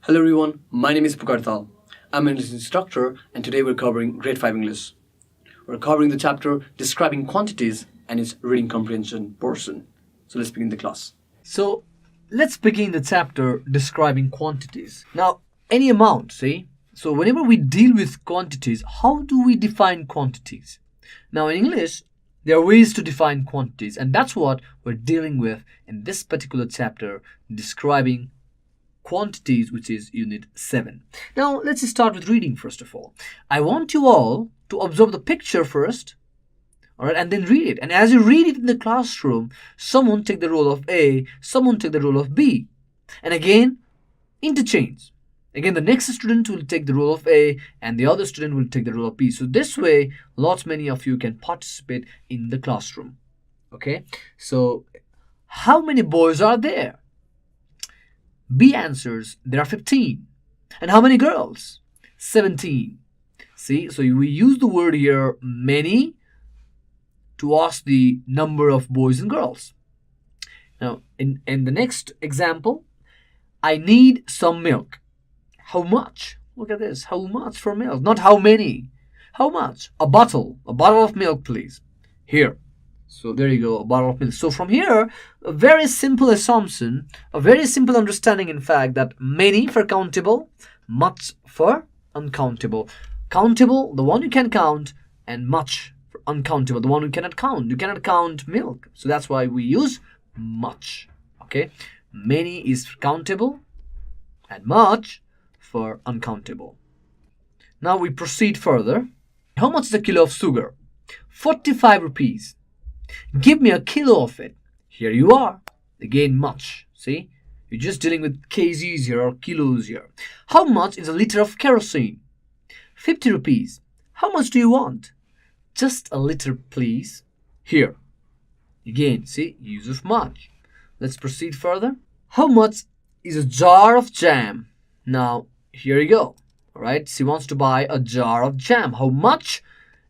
Hello everyone, my name is Pukar Dhital. I'm an English instructor and today we're covering Grade 5 English. We're covering the chapter Describing Quantities and its reading comprehension portion. So let's begin the class. So let's begin the chapter describing quantities. Now, any amount, see? So whenever we deal with quantities, how do we define quantities? Now in English, there are ways to define quantities, and that's what we're dealing with in this particular chapter, describing quantities, which is unit 7. Now let's start with reading first of all. I want you all to observe the picture first, all right, and then read it. And as you read it in the classroom, someone take the role of A, someone take the role of B. And again, interchange. Again, the next student will take the role of A and the other student will take the role of B. So this way, many of you can participate in the classroom. Okay, so how many boys are there? B answers, there are 15. And how many girls? 17. See, so we use the word here, many, to ask the number of boys and girls. Now, in the next example, I need some milk. How much? Look at this. How much for milk? Not how many. How much? A bottle of milk, please. Here. So there you go, a bottle of milk. So from here, a very simple assumption, a very simple understanding, in fact, that many for countable, much for uncountable. Countable, the one you can count, and much for uncountable, the one you cannot count. You cannot count milk. So that's why we use much. Okay? Many is countable, and much for uncountable. Now we proceed further. How much is a kilo of sugar? 45 rupees. Give me a kilo of it. Here you are. Again, much. See? You're just dealing with kgs here or kilos here. How much is a liter of kerosene? 50 rupees. How much do you want? Just a liter, please. Here. Again, see? Use of much. Let's proceed further. How much is a jar of jam? Now, here you go. All right? She wants to buy a jar of jam. How much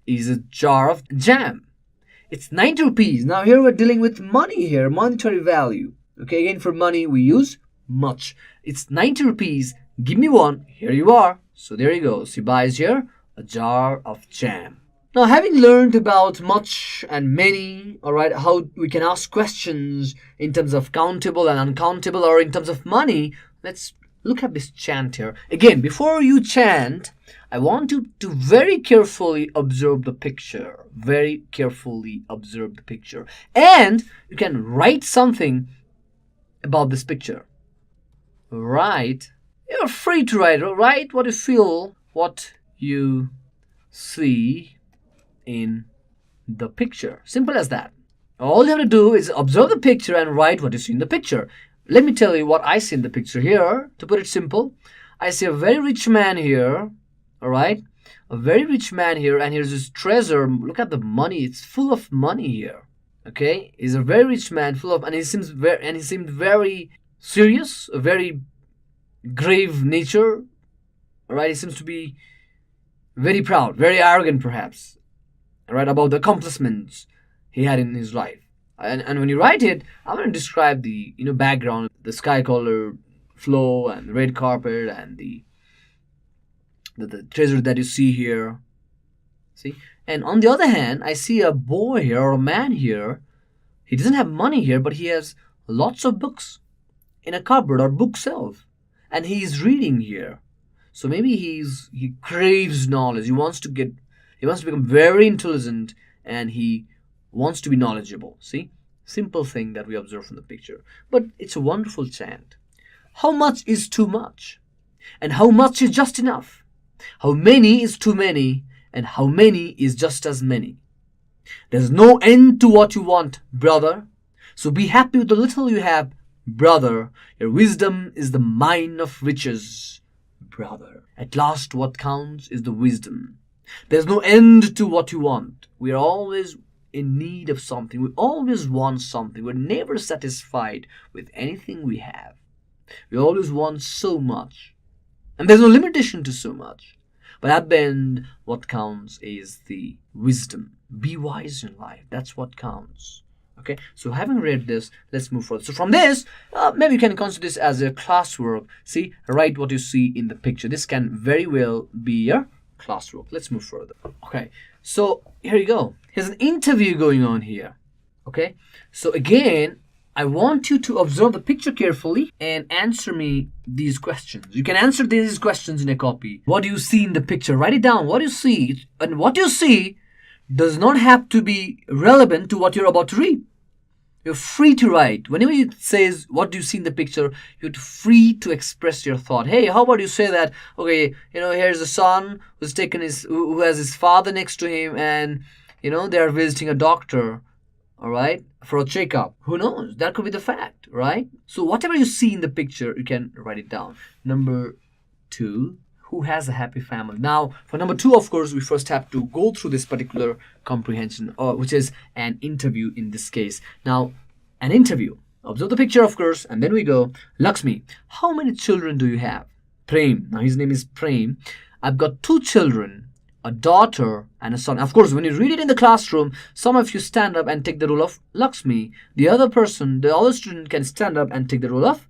is a jar of jam? It's 90 rupees. Now here we're dealing with money here, monetary value. Okay, again for money we use much. It's 90 rupees. Give me one. Here you are. So there you go. She buys here a jar of jam. Now having learned about much and many, all right, how we can ask questions in terms of countable and uncountable or in terms of money, let's look at this chant here. Again, before you chant, I want you to very carefully observe the picture. Very carefully observe the picture. And you can write something about this picture. Write. You're free to write what you feel, what you see in the picture. Simple as that. All you have to do is observe the picture and write what you see in the picture. Let me tell you what I see in the picture here. To put it simple, I see a very rich man here. All right, a very rich man here, and here's his treasure. Look at the money; it's full of money here. Okay, he's a very rich man, full of, and he seemed very serious, a very grave nature. All right, he seems to be very proud, very arrogant, perhaps. All right, about the accomplishments he had in his life. And when you write it, I'm going to describe the background, the sky color flow, and the red carpet, and the treasure that you see here. See? And on the other hand, I see a boy here or a man here. He doesn't have money here, but he has lots of books in a cupboard or bookshelf. And he is reading here. So maybe he craves knowledge. He wants to become very intelligent and he wants to be knowledgeable. See? Simple thing that we observe from the picture. But it's a wonderful chant. How much is too much? And how much is just enough? How many is too many, and how many is just as many? There's no end to what you want, brother. So be happy with the little you have, brother. Your wisdom is the mine of riches, brother. At last what counts is the wisdom. There's no end to what you want. We are always in need of something. We always want something. We're never satisfied with anything we have. We always want so much. And there's no limitation to so much. But at the end, what counts is the wisdom. Be wise in life. That's what counts. Okay, so having read this, let's move forward. So from this, maybe you can consider this as a classwork. See, write what you see in the picture. This can very well be your classwork. Let's move further. Okay, so here you go. Here's an interview going on here. Okay, so again, I want you to observe the picture carefully and answer me these questions. You can answer these questions in a copy. What do you see in the picture? Write it down. What you see, and what you see does not have to be relevant to what you're about to read. You're free to write. Whenever it says, what do you see in the picture, you're free to express your thought. Hey, how about you say that, okay, here's a son who has his father next to him, and, they're visiting a doctor, all right, for a checkup. Who knows? That could be the fact, right? So whatever you see in the picture, you can write it down. Number 2, who has a happy family? Now, for number 2, of course, we first have to go through this particular comprehension, which is an interview in this case. Now, an interview. Observe the picture, of course, and then we go, Lakshmi, how many children do you have? Prem. Now, his name is Prem. I've got 2 children, a daughter and a son. Of course, when you read it in the classroom, some of you stand up and take the role of Lakshmi. The other student can stand up and take the role of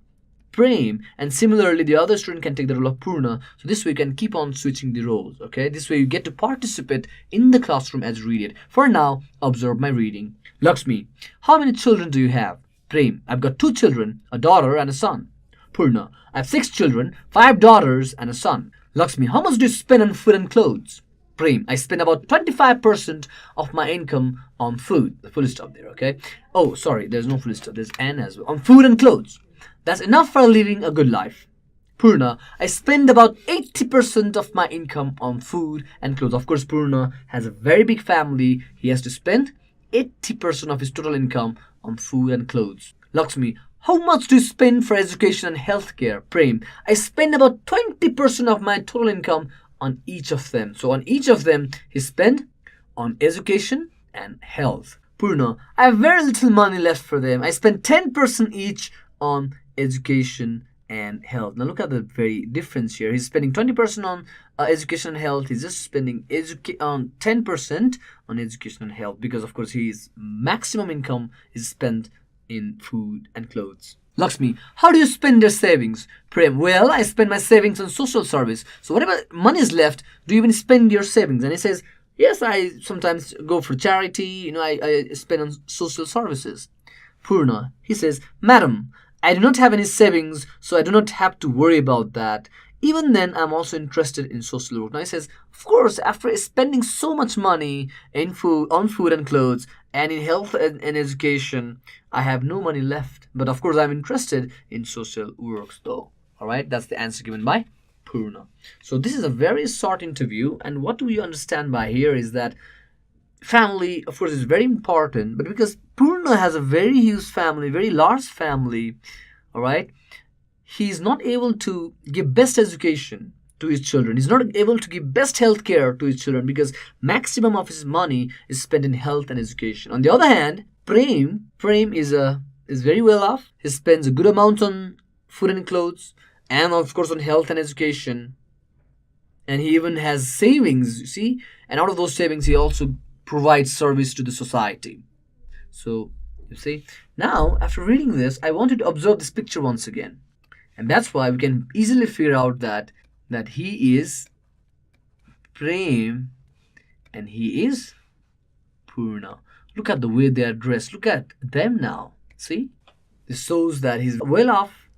Prem, and similarly the other student can take the role of Purna. So this way you can keep on switching the roles. Okay, this way you get to participate in the classroom as you read it. For now, observe my reading. Lakshmi, how many children do you have? Prem, I've got 2 children, a daughter and a son. Purna, I have 6 children, 5 daughters and a son. Lakshmi, how much do you spend on food and clothes? Prem, I spend about 25% of my income on food. The full stop there, okay? Oh, sorry, there's no full stop. There's an as well. On food and clothes. That's enough for living a good life. Purna, I spend about 80% of my income on food and clothes. Of course, Purna has a very big family. He has to spend 80% of his total income on food and clothes. Lakshmi, how much do you spend for education and healthcare? Prem, I spend about 20% of my total income on each of them. So on each of them, he spent on education and health. Purna, I have very little money left for them. I spend 10% each on education and health. Now look at the very difference here. He's spending 20% on education and health. He's just spending 10% on education and health, because of course his maximum income is spent in food and clothes. Lakshmi, how do you spend your savings? Prem, well, I spend my savings on social service. So whatever money is left, do you even spend your savings? And he says, yes, I sometimes go for charity. I spend on social services. Purna, he says, Madam, I do not have any savings, so I do not have to worry about that. Even then, I'm also interested in social work. Now he says, of course, after spending so much money on food and clothes, and in health and education, I have no money left. But of course, I'm interested in social works though. All right, that's the answer given by Purna. So this is a very short interview, and what we understand by here is that family, of course, is very important, but because Purna has a very huge family, very large family, all right, he's not able to give best education to his children. He's not able to give best health care to his children because maximum of his money is spent in health and education. On the other hand, Prem is very well off. He spends a good amount on food and clothes, and of course on health and education. And he even has savings, you see, and out of those savings he also provides service to the society. So you see, now after reading this, I want you to observe this picture once again. And that's why we can easily figure out that he is Prem and he is Purna. Look at the way they are dressed. Look at them now. See? This shows that he's well off,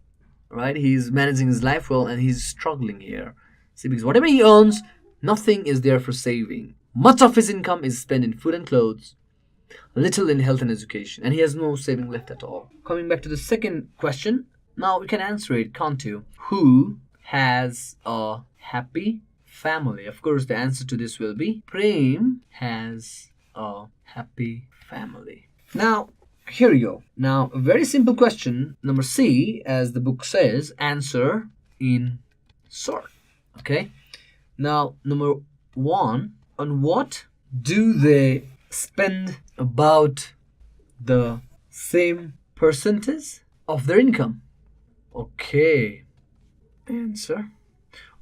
right? He's managing his life well and he's struggling here. See, because whatever he earns, nothing is there for saving. Much of his income is spent in food and clothes, little in health and education, and he has no saving left at all. Coming back to the second question, now we can answer it, can't you? Who has a happy family? Of course, the answer to this will be Prem has a happy family. Now, here we go. Now, a very simple question, number C, as the book says, answer in short. Okay? Now, number 1, on what do they spend about the same percentage of their income? Okay. Answer.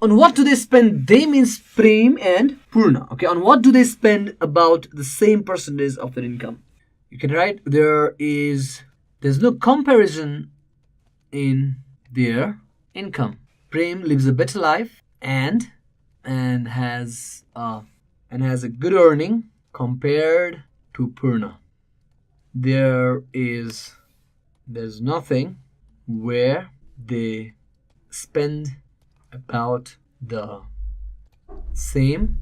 On what do they spend? They means Prem and Purna. Okay, on what do they spend about the same percentage of their income? You can write there's no comparison in their income. Prem lives a better life and has a good earning compared to Purna. There's nothing where they spend about the same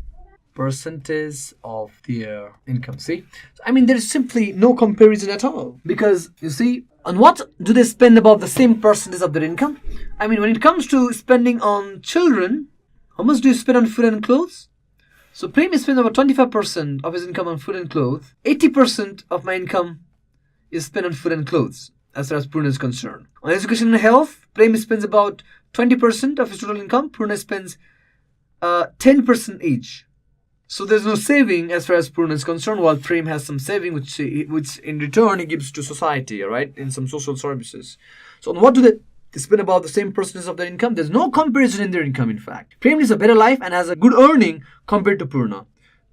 percentage of their income. See, I mean, there's simply no comparison at all, because you see, on what do they spend about the same percentage of their income? I mean, when it comes to spending on children, how much do you spend on food and clothes? So Prem spends about 25% of his income on food and clothes. 80% of my income is spent on food and clothes, as far as Purna is concerned. On education and health, Prem spends about 20% of his total income. Purna spends 10% each. So there's no saving as far as Purna is concerned, while Prem has some saving, which in return he gives to society, all right, in some social services. So on what do they spend about the same percentage of their income? There's no comparison in their income, in fact. Prem lives a better life and has a good earning compared to Purna.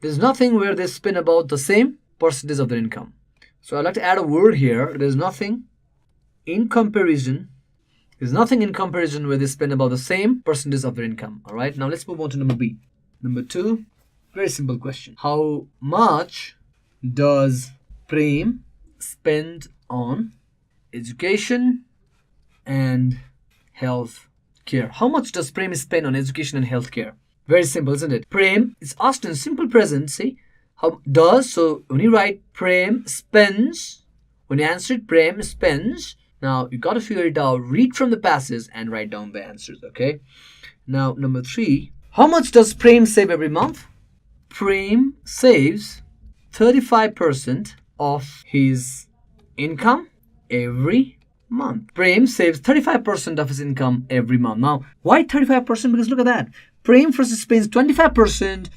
There's nothing where they spend about the same percentage of their income. So I'd like to add a word here. There's nothing in comparison. There's nothing in comparison where they spend about the same percentage of their income. All right, now let's move on to number B. Number 2. Very simple question. How much does Prem spend on education and health care? How much does Prem spend on education and health care? Very simple, isn't it? Prem is asked in simple present. See, how does, so when you write Prem spends, when you answer it, Prem spends. Now you got to figure it out. Read from the passage and write down the answers. Okay. Now number 3. How much does Prem save every month? Prem saves 35% of his income every month. Prem saves 35% of his income every month. Now, why 35%? Because look at that. Prem first spends 25%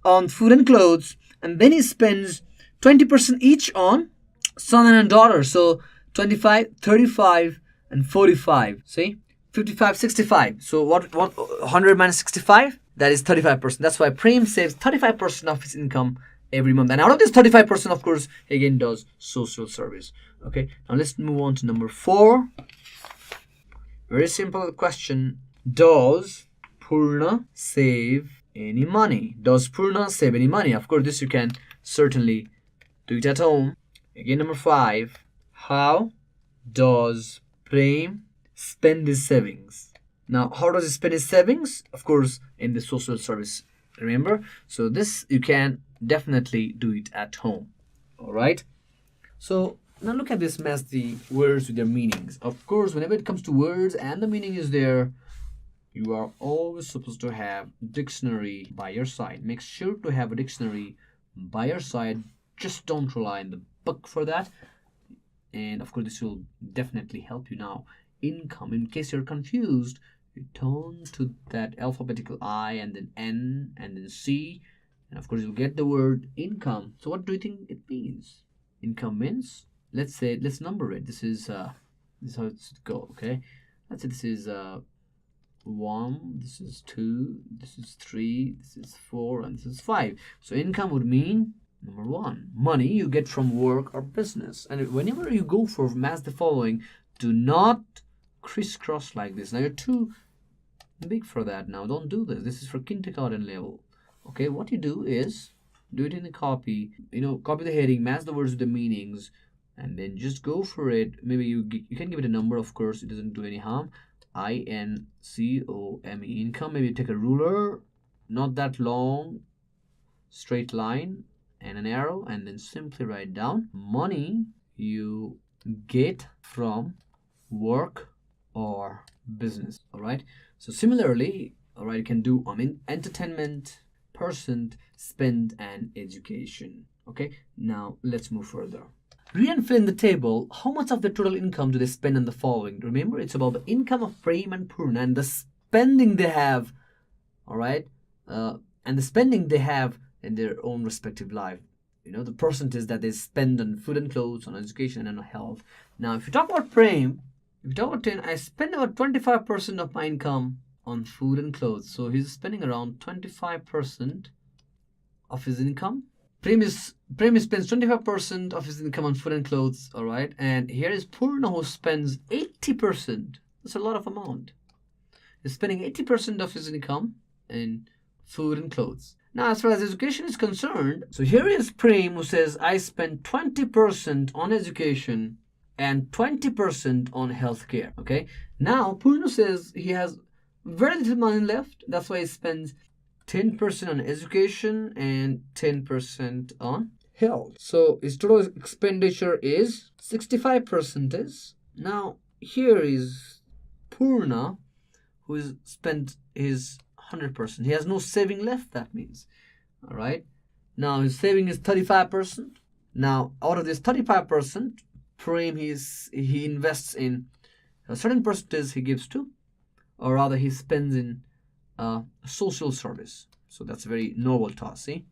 on food and clothes, and then he spends 20% each on son and daughter. So 25, 35, and 45. See? 55, 65. So what 100 minus 65? That is 35%. That's why Prem saves 35% of his income every month. And out of this 35%, of course, he again does social service. Okay, now let's move on to number 4. Very simple question. Does Purna save any money? Does Purna save any money? Of course, this you can certainly do it at home. Again, number 5. How does Prem spend his savings? Now, how does he spend his savings? Of course, in the social service, remember? So this, you can definitely do it at home. All right? So now look at this mess, the words with their meanings. Of course, whenever it comes to words and the meaning is there, you are always supposed to have dictionary by your side. Make sure to have a dictionary by your side. Just don't rely on the book for that. And of course, this will definitely help you now. Income, in case you're confused, you turn to that alphabetical I and then N and then C, and of course you'll get the word income. So what do you think it means? Income means, let's number it. This is how it should go. Okay, let's say this is 1, this is 2, this is 3, this is 4, and this is 5. So income would mean number 1, money you get from work or business. And whenever you go for match the following, do not crisscross like this. Now you're too big for that. Now don't do this. This is for kindergarten level. Okay, what you do is do it in the copy. Copy the heading, match the words with the meanings, and then just go for it. Maybe you can give it a number. Of course, it doesn't do any harm. INCOME, income. Maybe take a ruler, not that long, straight line and an arrow, and then simply write down money you get from work or business. All right, so similarly, all right, you can do entertainment, percent, spend, and education. Okay, now let's move further. Read and fill in the table. How much of the total income do they spend on the following? Remember, it's about the income of Prem and Purna and the spending they have. All right, and the spending they have in their own respective life. The percentage that they spend on food and clothes, on education, and on health. Now, if you talk about Prem, if you talk about 10, I spend about 25% of my income on food and clothes. So he's spending around 25% of his income Prem spends 25% of his income on food and clothes, all right? And here is Purna, who spends 80%. That's a lot of amount. He's spending 80% of his income in food and clothes. Now, as far as education is concerned, so here is Prem, who says, I spend 20% on education and 20% on healthcare, okay? Now, Purna says he has very little money left. That's why he spends 10% on education and 10% on health. So his total expenditure is 65%. Now, here is Purna, who has spent his 100%. He has no saving left, that means. All right. Now, his saving is 35%. Now, out of this 35%, Prem, he invests in a certain percentage he gives to, or rather he spends in social service. So that's a very noble task, see?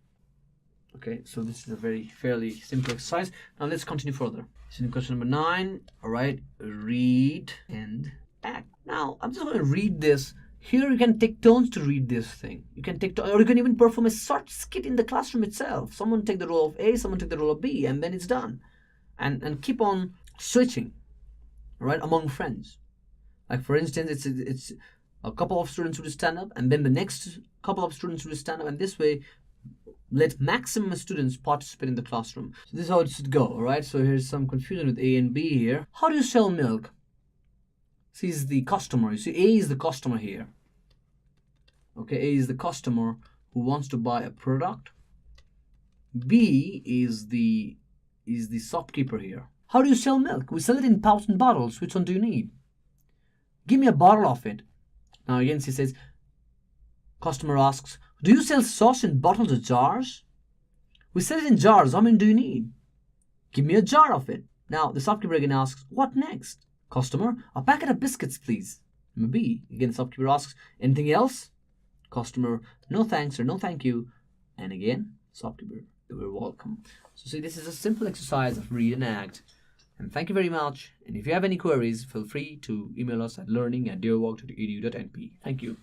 Okay, so this is a very fairly simple exercise. Now let's continue further. So in question number 9, all right, read and act. Now, I'm just going to read this. Here you can take turns to read this thing. You can take, or you can even perform a short skit in the classroom itself. Someone take the role of A, someone take the role of B, and then it's done. And keep on switching, right, among friends. Like for instance, it's a couple of students will stand up, and then the next couple of students will stand up, and this way, let maximum students participate in the classroom. So this is how it should go, all right? So here's some confusion with A and B here. How do you sell milk? C is the customer. You see, A is the customer here. Okay, A is the customer who wants to buy a product. B is the shopkeeper here. How do you sell milk? We sell it in pouch and bottles. Which one do you need? Give me a bottle of it. Now again, she says, customer asks, do you sell sauce in bottles or jars? We sell it in jars. How many do you need? Give me a jar of it. Now the shopkeeper again asks, what next? Customer, a packet of biscuits, please. Number B. Again, the shopkeeper asks, anything else? Customer, no thanks or no thank you. And again, shopkeeper, you're welcome. So see, this is a simple exercise of read and act. And thank you very much. And if you have any queries, feel free to email us at learning@deerwalk.edu.np. Thank you.